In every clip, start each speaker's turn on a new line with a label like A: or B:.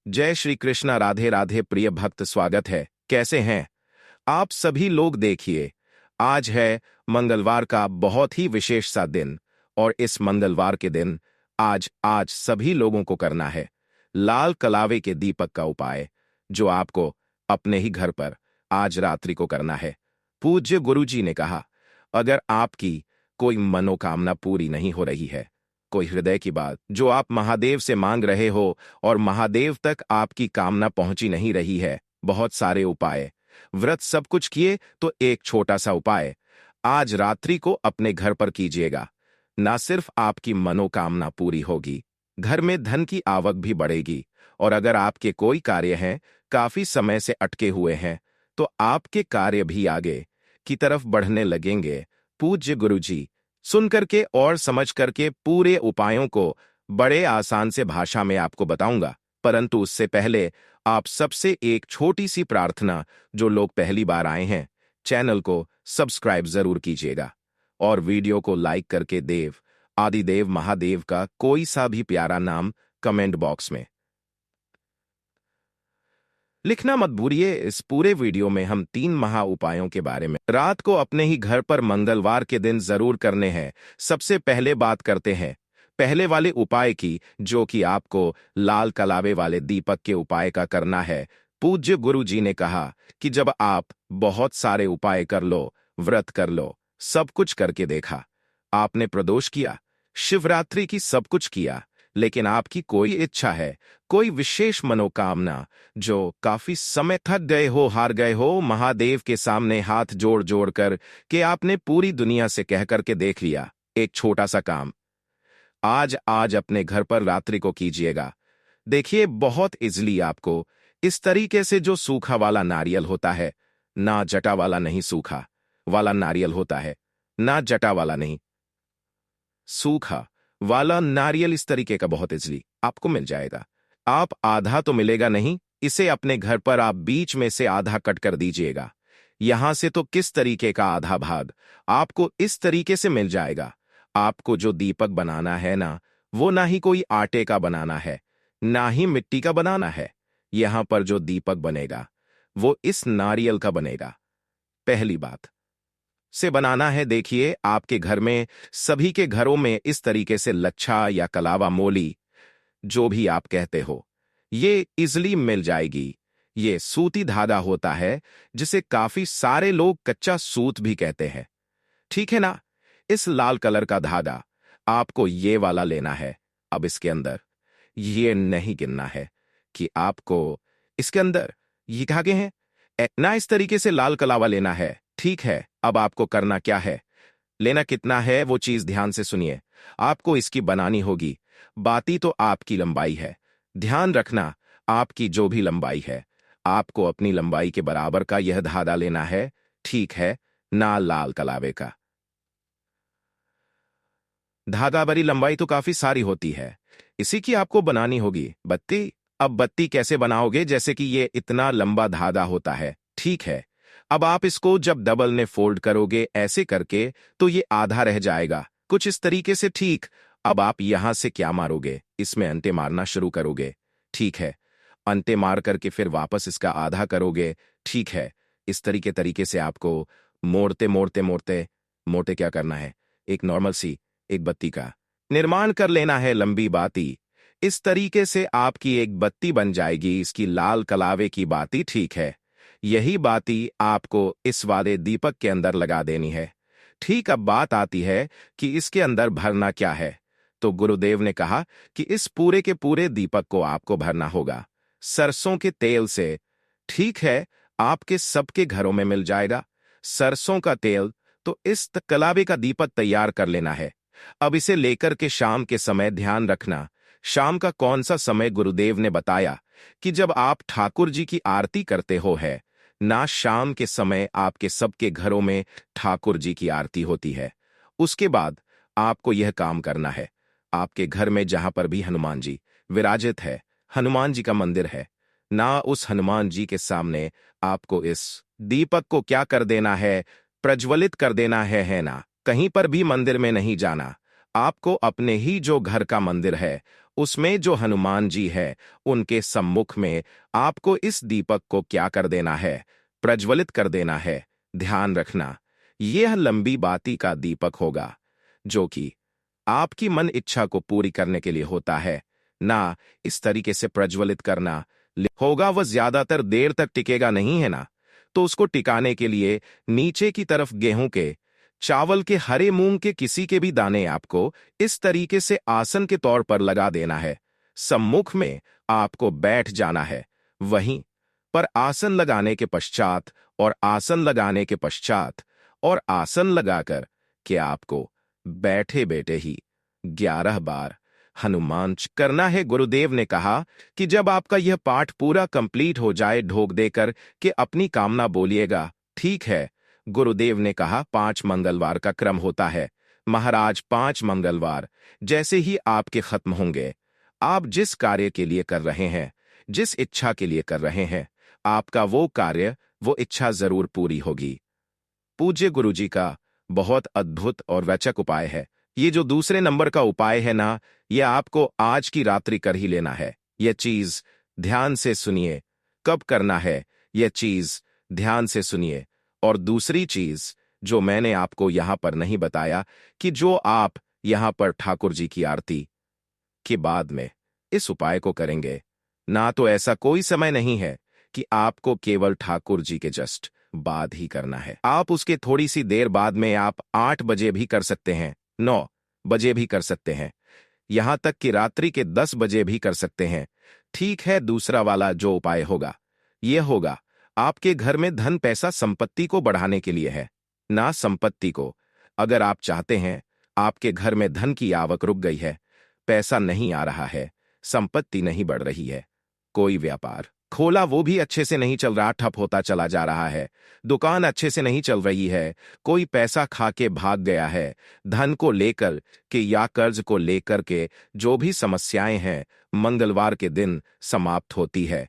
A: जय श्री कृष्णा। राधे राधे प्रिय भक्त, स्वागत है। कैसे हैं आप सभी लोग? देखिए, आज है मंगलवार का बहुत ही विशेष सा दिन। और इस मंगलवार के दिन आज आज सभी लोगों को करना है लाल कलावे के दीपक का उपाय, जो आपको अपने ही घर पर आज रात्रि को करना है। पूज्य गुरुजी ने कहा, अगर आपकी कोई मनोकामना पूरी नहीं हो रही है, कोई हृदय की बात जो आप महादेव से मांग रहे हो और महादेव तक आपकी कामना पहुंची नहीं रही है, बहुत सारे उपाय, व्रत सब कुछ किए तो एक छोटा सा उपाय आज रात्रि को अपने घर पर कीजिएगा। ना सिर्फ आपकी मनोकामना पूरी होगी, घर में धन की आवक भी बढ़ेगी। और अगर आपके कोई कार्य हैं काफी समय से अटके हुए हैं, तो आपके कार्य भी आगे की तरफ बढ़ने लगेंगे। पूज्य गुरुजी सुन करके और समझ करके पूरे उपायों को बड़े आसान से भाषा में आपको बताऊंगा, परंतु उससे पहले आप सबसे एक छोटी सी प्रार्थना। जो लोग पहली बार आए हैं, चैनल को सब्सक्राइब जरूर कीजिएगा और वीडियो को लाइक करके देव आदिदेव महादेव का कोई सा भी प्यारा नाम कमेंट बॉक्स में लिखना मत भूलिए। इस पूरे वीडियो में हम 3 महा उपायों के बारे में रात को अपने ही घर पर मंगलवार के दिन जरूर करने हैं। सबसे पहले बात करते हैं पहले वाले उपाय की, जो कि आपको लाल कलावे वाले दीपक के उपाय का करना है। पूज्य गुरु जी ने कहा कि जब आप बहुत सारे उपाय कर लो, व्रत कर लो, सब कुछ करके देखा, आपने प्रदोष किया, शिवरात्रि की सब कुछ किया, लेकिन आपकी कोई इच्छा है, कोई विशेष मनोकामना, जो काफी समय थक गए हो, हार गए हो, महादेव के सामने हाथ जोड़ जोड़ कर कि आपने पूरी दुनिया से कह करके देख लिया, एक छोटा सा काम आज आज अपने घर पर रात्रि को कीजिएगा। देखिए, बहुत इजली आपको इस तरीके से जो सूखा वाला नारियल होता है, ना जटा वाला नहीं, सूखा वाला नारियल होता है, ना जटा वाला नहीं, सूखा वाला नारियल, इस तरीके का बहुत इजली आपको मिल जाएगा। आप आधा तो मिलेगा नहीं, इसे अपने घर पर आप बीच में से आधा कट कर दीजिएगा। यहां से तो किस तरीके का आधा भाग आपको इस तरीके से मिल जाएगा। आपको जो दीपक बनाना है ना, वो ना ही कोई आटे का बनाना है, ना ही मिट्टी का बनाना है। यहां पर जो दीपक बनेगा वो इस नारियल का बनेगा। पहली बात से बनाना है। देखिए, आपके घर में सभी के घरों में इस तरीके से लच्छा या कलावा मोली, जो भी आप कहते हो, ये इजली मिल जाएगी। ये सूती धागा होता है, जिसे काफी सारे लोग कच्चा सूत भी कहते हैं, ठीक है ना। इस लाल कलर का धागा आपको ये वाला लेना है। अब इसके अंदर ये नहीं गिनना है कि आपको इसके अंदर ये धागे हैं, ना इस तरीके से लाल कलावा लेना है, ठीक है। अब आपको करना क्या है, लेना कितना है, वो चीज ध्यान से सुनिए। आपको इसकी बनानी होगी। बाती तो आपकी लंबाई है, ध्यान रखना, आपकी जो भी लंबाई है, आपको अपनी लंबाई के बराबर का यह धागा लेना है, ठीक है ना। लाल कलावे का धागा बड़ी लंबाई तो काफी सारी होती है, इसी की आपको बनानी होगी बत्ती। अब बत्ती कैसे बनाओगे, जैसे कि ये इतना लंबा धागा होता है, ठीक है। अब आप इसको जब डबल ने फोल्ड करोगे ऐसे करके, तो ये आधा रह जाएगा, कुछ इस तरीके से, ठीक। अब आप यहां से क्या मारोगे, इसमें अंटे मारना शुरू करोगे, ठीक है। अंटे मार करके फिर वापस इसका आधा करोगे, ठीक है। इस तरीके से आपको मोड़ते मोड़ते मोड़ते मोड़ते क्या करना है, एक नॉर्मल सी एक बत्ती का निर्माण कर लेना है, लंबी बाती। इस तरीके से आपकी एक बत्ती बन जाएगी, इसकी लाल कलावे की बाती, ठीक है। यही बाती आपको इस वाले दीपक के अंदर लगा देनी है, ठीक। अब बात आती है कि इसके अंदर भरना क्या है। तो गुरुदेव ने कहा कि इस पूरे के पूरे दीपक को आपको भरना होगा सरसों के तेल से, ठीक है। आपके सबके घरों में मिल जाएगा सरसों का तेल। तो इस कलावे का दीपक तैयार कर लेना है। अब इसे लेकर के शाम के समय, ध्यान रखना, शाम का कौन सा समय, गुरुदेव ने बताया कि जब आप ठाकुर जी की आरती करते हो है ना, शाम के समय आपके सबके घरों में ठाकुर जी की आरती होती है। उसके बाद आपको यह काम करना है, आपके घर में जहां पर भी हनुमान जी विराजित है, हनुमान जी का मंदिर है ना, उस हनुमान जी के सामने आपको इस दीपक को क्या कर देना है, प्रज्वलित कर देना है ना। कहीं पर भी मंदिर में नहीं जाना, आपको अपने ही जो घर का मंदिर है उसमें जो हनुमान जी है उनके सम्मुख में आपको इस दीपक को क्या कर देना है? प्रज्वलित कर देना है। ध्यान रखना, यह लंबी बाती का दीपक होगा जो कि आपकी मन इच्छा को पूरी करने के लिए होता है ना। इस तरीके से प्रज्वलित करना होगा, वह ज्यादातर देर तक टिकेगा नहीं है ना। तो उसको टिकाने के लिए नीचे की तरफ गेहूं के, चावल के, हरे मूंग के किसी के भी दाने आपको इस तरीके से आसन के तौर पर लगा देना है। सम्मुख में आपको बैठ जाना है। वहीं पर आसन लगाने के पश्चात और आसन लगाने के पश्चात और आसन लगाकर के आपको बैठे बैठे ही 11 बार हनुमान करना है। गुरुदेव ने कहा कि जब आपका यह पाठ पूरा कंप्लीट हो जाए, ढोक देकर के अपनी कामना बोलिएगा। ठीक है, गुरुदेव ने कहा 5 मंगलवार का क्रम होता है। महाराज 5 मंगलवार जैसे ही आपके खत्म होंगे, आप जिस कार्य के लिए कर रहे हैं, जिस इच्छा के लिए कर रहे हैं, आपका वो कार्य, वो इच्छा जरूर पूरी होगी। पूज्य गुरुजी का बहुत अद्भुत और वैचक उपाय है। ये जो दूसरे नंबर का उपाय है ना, यह आपको आज की रात्रि कर ही लेना है। यह चीज ध्यान से सुनिए, कब करना है यह चीज ध्यान से सुनिए। और दूसरी चीज जो मैंने आपको यहां पर नहीं बताया कि जो आप यहां पर ठाकुर जी की आरती के बाद में इस उपाय को करेंगे ना, तो ऐसा कोई समय नहीं है कि आपको केवल ठाकुर जी के जस्ट बाद ही करना है। आप उसके थोड़ी सी देर बाद में आप 8 बजे भी कर सकते हैं, 9 बजे भी कर सकते हैं, यहां तक कि रात्रि के 10 बजे भी कर सकते हैं। ठीक है, दूसरा वाला जो उपाय होगा यह होगा आपके घर में धन, पैसा, संपत्ति को बढ़ाने के लिए है ना, संपत्ति को। अगर आप चाहते हैं आपके घर में धन की आवक रुक गई है, पैसा नहीं आ रहा है, संपत्ति नहीं बढ़ रही है, कोई व्यापार खोला वो भी अच्छे से नहीं चल रहा, ठप होता चला जा रहा है, दुकान अच्छे से नहीं चल रही है, कोई पैसा खा के भाग गया है, धन को लेकर के या कर्ज को लेकर के जो भी समस्याएं हैं, मंगलवार के दिन समाप्त होती है।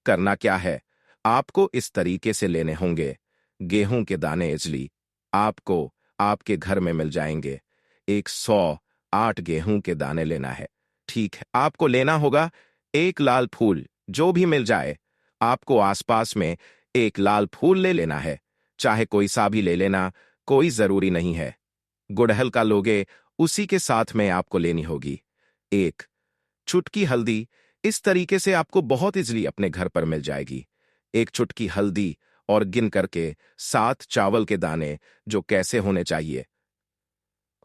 A: करना क्या है? आपको इस तरीके से लेने होंगे। गेहूं के दाने इजली आपको आपके घर में मिल जाएंगे। 108 गेहूं के दाने लेना है। ठीक है, आपको लेना होगा एक लाल फूल, जो भी मिल जाए आपको आसपास में एक लाल फूल ले लेना है, चाहे कोई सा भी ले लेना, कोई जरूरी नहीं है। गुड़हल का लोगे उसी के साथ में आपको लेनी होगी। एक चुटकी हल्दी, इस तरीके से आपको बहुत इजली अपने घर पर मिल जाएगी। एक चुटकी हल्दी और गिन करके 7 चावल के दाने, जो कैसे होने चाहिए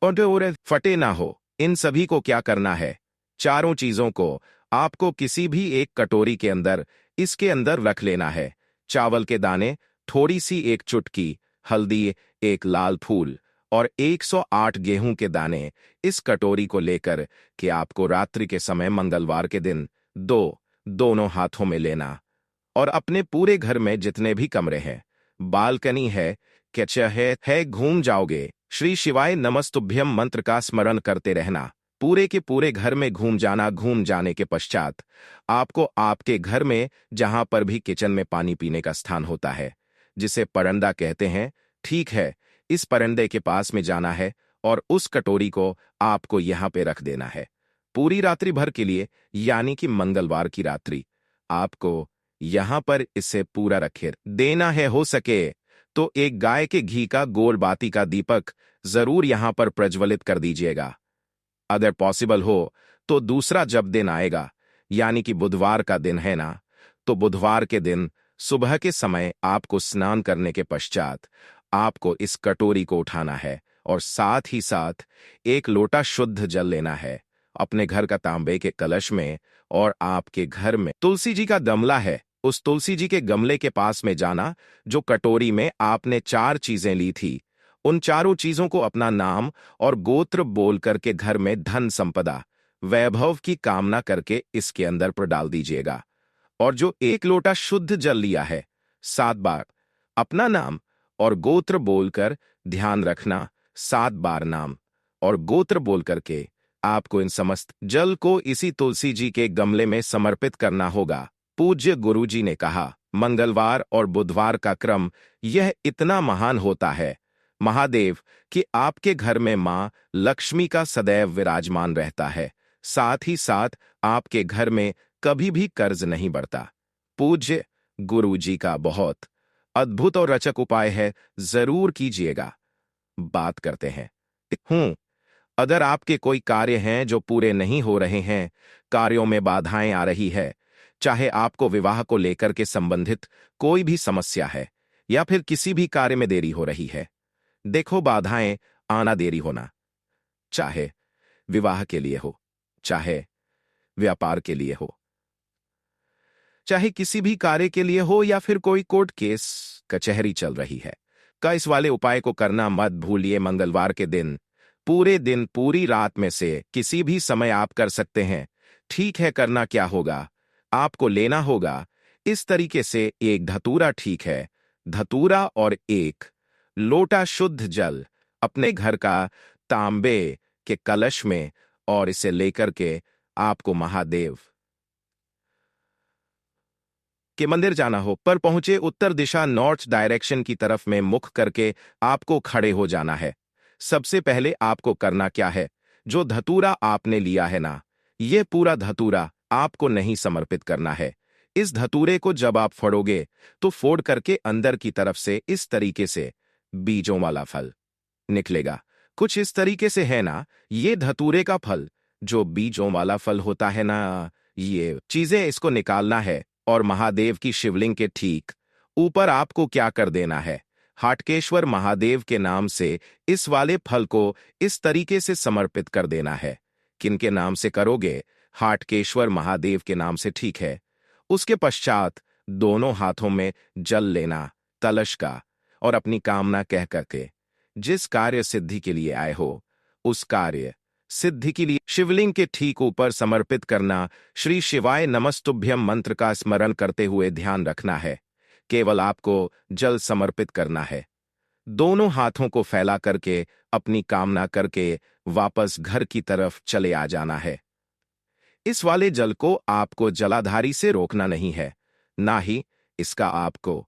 A: और फटे ना हो, इन सभी को क्या करना है? चारों चीजों को आपको किसी भी एक कटोरी के अंदर, इसके अंदर रख लेना है। चावल के दाने, थोड़ी सी एक चुटकी हल्दी, एक लाल फूल और 108 गेहूं के दाने इस कटोरी को लेकर कि आपको रात्रि के समय मंगलवार के दिन दोनों हाथों में लेना और अपने पूरे घर में जितने भी कमरे हैं, बालकनी है, किचन है, घूम जाओगे। श्री शिवाय नमस्तुभ्यम मंत्र का स्मरण करते रहना। पूरे के पूरे घर में घूम जाना। घूम जाने के पश्चात आपको आपके घर में जहां पर भी किचन में पानी पीने का स्थान होता है, जिसे परंडा कहते हैं, ठीक है, इस परंडे के पास में जाना है और उस कटोरी को आपको यहां पे रख देना है पूरी रात्रि भर के लिए, यानी कि मंगलवार की रात्रि आपको यहां पर इसे पूरा रखे देना है। हो सके तो एक गाय के घी का गोल बाती का दीपक जरूर यहां पर प्रज्वलित कर दीजिएगा। अगर पॉसिबल हो तो दूसरा जब दिन आएगा, यानी कि बुधवार का दिन है ना, तो बुधवार के दिन सुबह के समय आपको स्नान करने के पश्चात आपको इस कटोरी को उठाना है और साथ ही साथ एक लोटा शुद्ध जल लेना है अपने घर का तांबे के कलश में, और आपके घर में तुलसी जी का गमला है, उस तुलसी जी के गमले के पास में जाना। जो कटोरी में आपने 4 चीजें ली थी, उन चारों चीजों को अपना नाम और गोत्र बोल करके घर में धन, संपदा, वैभव की कामना करके इसके अंदर पर डाल दीजिएगा। और जो एक लोटा शुद्ध जल लिया है, 7 बार अपना नाम और गोत्र बोलकर, ध्यान रखना, 7 बार नाम और गोत्र बोल करके आपको इन समस्त जल को इसी तुलसी जी के गमले में समर्पित करना होगा। पूज्य गुरु जी ने कहा, मंगलवार और बुधवार का क्रम यह इतना महान होता है महादेव कि आपके घर में मां लक्ष्मी का सदैव विराजमान रहता है। साथ ही साथ आपके घर में कभी भी कर्ज नहीं बढ़ता। पूज्य गुरु जी का बहुत अद्भुत और रचक उपाय है, जरूर कीजिएगा। बात करते हैं। अगर आपके कोई कार्य हैं जो पूरे नहीं हो रहे हैं, कार्यों में बाधाएं आ रही है, चाहे आपको विवाह को लेकर के संबंधित कोई भी समस्या है या फिर किसी भी कार्य में देरी हो रही है, देखो बाधाएं आना देरी होना, चाहे विवाह के लिए हो, चाहे व्यापार के लिए हो, चाहे किसी भी कार्य के लिए हो या फिर कोई कोर्ट केस कचहरी चल रही है, का इस वाले उपाय को करना मत भूलिए। मंगलवार के दिन पूरे दिन पूरी रात में से किसी भी समय आप कर सकते हैं। ठीक है, करना क्या होगा, आपको लेना होगा इस तरीके से एक धतूरा, ठीक है, धतूरा और एक लोटा शुद्ध जल अपने घर का तांबे के कलश में, और इसे लेकर के आपको महादेव के मंदिर जाना हो, पर पहुंचे उत्तर दिशा नॉर्थ डायरेक्शन की तरफ में मुख करके आपको खड़े हो जाना है। सबसे पहले आपको करना क्या है, जो धतूरा आपने लिया है ना, यह पूरा धतूरा आपको नहीं समर्पित करना है। इस धतूरे को जब आप फोड़ोगे तो फोड़ करके अंदर की तरफ से इस तरीके से बीजों वाला फल निकलेगा। कुछ इस तरीके से है ना, ये धतूरे का फल जो बीजों वाला फल होता है ना, ये चीजें इसको निकालना है और महादेव की शिवलिंग के ठीक ऊपर आपको क्या कर देना है, हाटकेश्वर महादेव के नाम से इस वाले फल को इस तरीके से समर्पित कर देना है। किनके नाम से करोगे, हाटकेश्वर महादेव के नाम से, ठीक है। उसके पश्चात दोनों हाथों में जल लेना कलश का, और अपनी कामना कह करके जिस कार्य सिद्धि के लिए आए हो उस कार्य सिद्धि के लिए शिवलिंग के ठीक ऊपर समर्पित करना। श्री शिवाय नमस्तुभ्यम मंत्र का स्मरण करते हुए ध्यान रखना है, केवल आपको जल समर्पित करना है। दोनों हाथों को फैला करके अपनी कामना करके वापस घर की तरफ चले आ जाना है। इस वाले जल को आपको जलाधारी से रोकना नहीं है, ना ही इसका आपको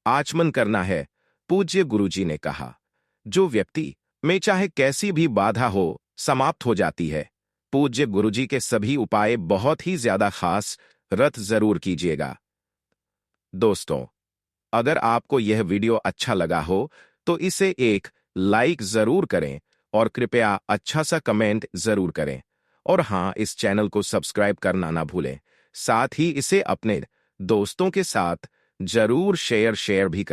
A: आचमन करना है। पूज्य गुरुजी ने कहा, जो व्यक्ति में चाहे कैसी भी बाधा हो समाप्त हो जाती है। पूज्य गुरुजी के सभी उपाय बहुत ही ज्यादा खास, रत जरूर कीजिएगा। दोस्तों, अगर आपको यह वीडियो अच्छा लगा हो तो इसे एक लाइक जरूर करें और कृपया अच्छा सा कमेंट जरूर करें, और हाँ, इस चैनल को सब्सक्राइब करना ना भूलें। साथ ही इसे अपने दोस्तों के साथ जरूर शेयर भी करें।